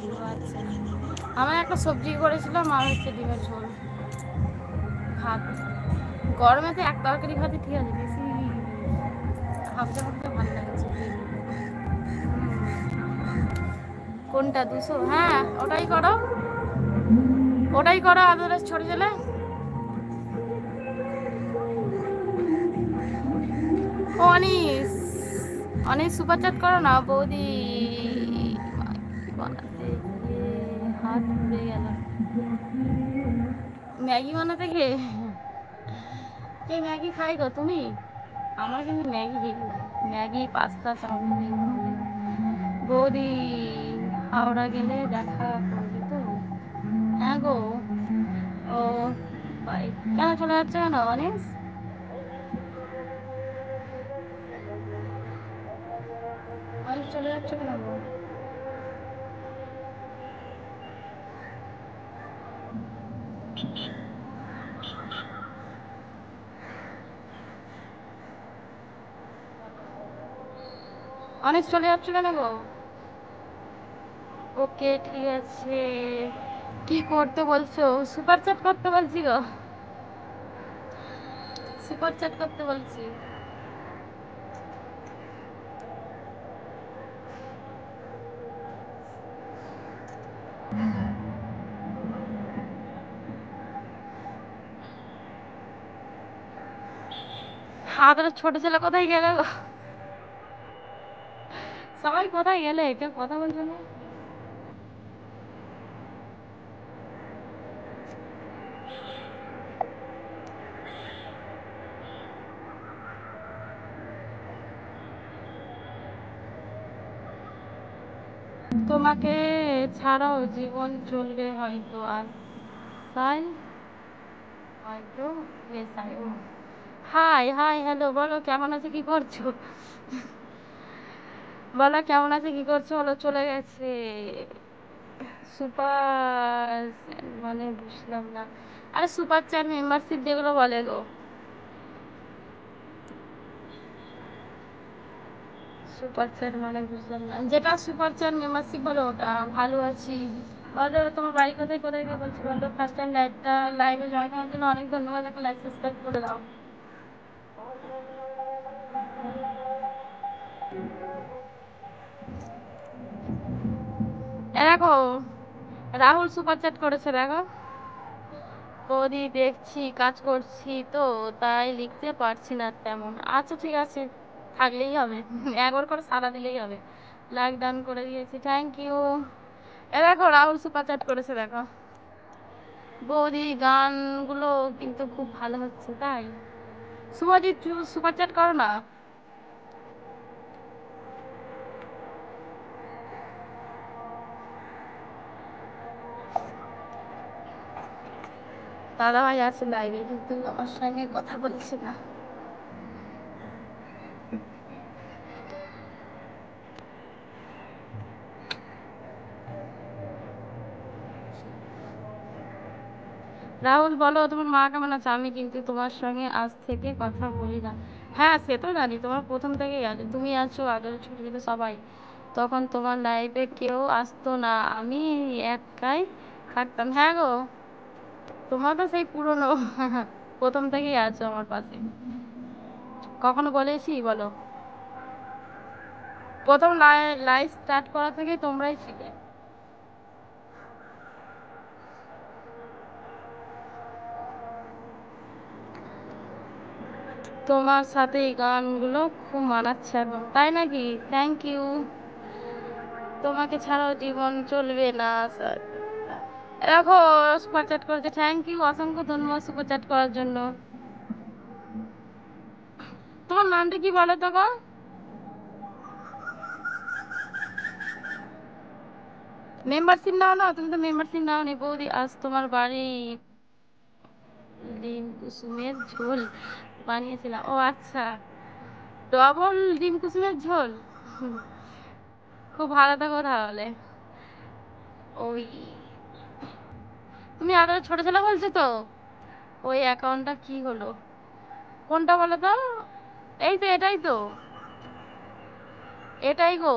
ও আচ্ছা, আমার একটা সবজি করেছিলাম আর হচ্ছে ডিমের ঝোল ভাত। গরমে তো এক তরকারি ভাতে ঠিক আছে, বেশি হাফজা হাফজা ভালো লাগছে। কোনটা 200? হ্যাঁ ওটাই করো, ওটাই করো আদারস ছোট ছেলে। ও অনিস, অনিস সুপার চ্যাট করো না বৌদি। বানাতে গিয়ে হাত পুড়ে গেল। ম্যাগি বানাতে গিয়ে কে ম্যাগি খাই গো তুমি? আমার কিন্তু Maggi heavy, Maggi pasta chowmein এগুলো অনেক। বৌদি হাওড়া গেলে দেখা করবে তো? হ্যাঁ গো। ও বাই। কেন চলে যাচ্ছে কেন অনিস? অনিস চলে যাচ্ছে কেন গো? অনিস চলে যাচ্ছে কেন গো? ওকে ঠিক আছে। কি করতে বলছো? সুপার চ্যাট করতে বলছি গো, সুপার চ্যাট করতে বলছি। আমাদের ছোট ছেলে কোথায় গেলে গো? সবাই কোথায় গেলে? কেউ কথা বলছো না? তোমাকে ছাড়াও জীবন চলবে হয়তো, আর তাই হয়তো বেসায়। ও হাই হাই হ্যালো, বলো কেমন আছে কি করছো? বলো কেমন আছে কি করছো? বলো চলে গেছে। সুপার মানে বুঝলাম না। আরে সুপার চ্যাট মেম্বারশিপ যেগুলো বলে গো, সুপার চ্যাট মানে বুঝলাম না। যেটা সুপার চ্যাট মেম্বারশিপ বলো ওটা। ভালো আছি। বলো তোমার বাড়ি কোথায়, কোথায় গিয়ে বলছি বলো। ফার্স্ট টাইম লাইভে জয়েন হওয়ার জন্য অনেক ধন্যবাদ। একটা লাইক সাবস্ক্রাইব করে দাও। দেখো রাহুল সুপার চ্যাট করেছে দেখো। বৌদি দেখছি কাজ করছি তো তাই লিখতে পারছি না তেমন। আচ্ছা ঠিক আছে, থাকলেই হবে। একবার করে সারা দিলেই হবে। লাইক ডান করে দিয়েছি, থ্যাংক ইউ। এ দেখো রাহুল সুপার চ্যাট করেছে দেখো। বৌদি গানগুলো কিন্তু খুব ভালো হচ্ছে তাই। শুভজিৎ সুপার চ্যাট করো না। দাদাভাই আছে লাইভে কিন্তু আমার সঙ্গে কথা বলছে না। রাহুল বলো তোমার মা কেমন আছে? আমি কিন্তু তোমার সঙ্গে আজ থেকে কথা বলি না। হ্যাঁ সে তো জানি, তোমার প্রথম থেকেই আছে। তুমি আছো আদর ছোট ছোট সবাই, তখন তোমার লাইফে কেউ আসতো না, আমি একাই থাকতাম। হ্যাঁ গো, তোমার তো সেই পুরনো। প্রথম থেকেই আছো আমার পাশে। কখনো বলেছি বলো? প্রথম লাইভ স্টার্ট করা থেকে তোমরাই ছিলে। তোমার সাথে এই গানগুলো খুব মানাচ্ছে এখন, তাই নাকি? Thank you. তোমাকে ছাড়াও জীবন চলবে না স্যার। দেখো সুপার চ্যাট করেছে, থ্যাংক ইউ, অসংখ্য ধন্যবাদ সুপার চ্যাট করার জন্য। তোমার নামটা কি বলো তো গো? মেম্বারশিপ নাও না, তুমি তো মেম্বারশিপ নাও নি। বৌদি আজ তোমার বাড়ি ডিম কুসুমের ঝোল বানিয়েছিলাম। ও আচ্ছা, ডবল ডিম কুসুমের ঝোল। খুব ভালো থাকো তাহলে। ওই তুমি আগে ছোট ছেলে বলছো তো? ওই অ্যাকাউন্টটা কি হলো? কোনটা বলো তো? এই তো এটাই তো, এটাই গো।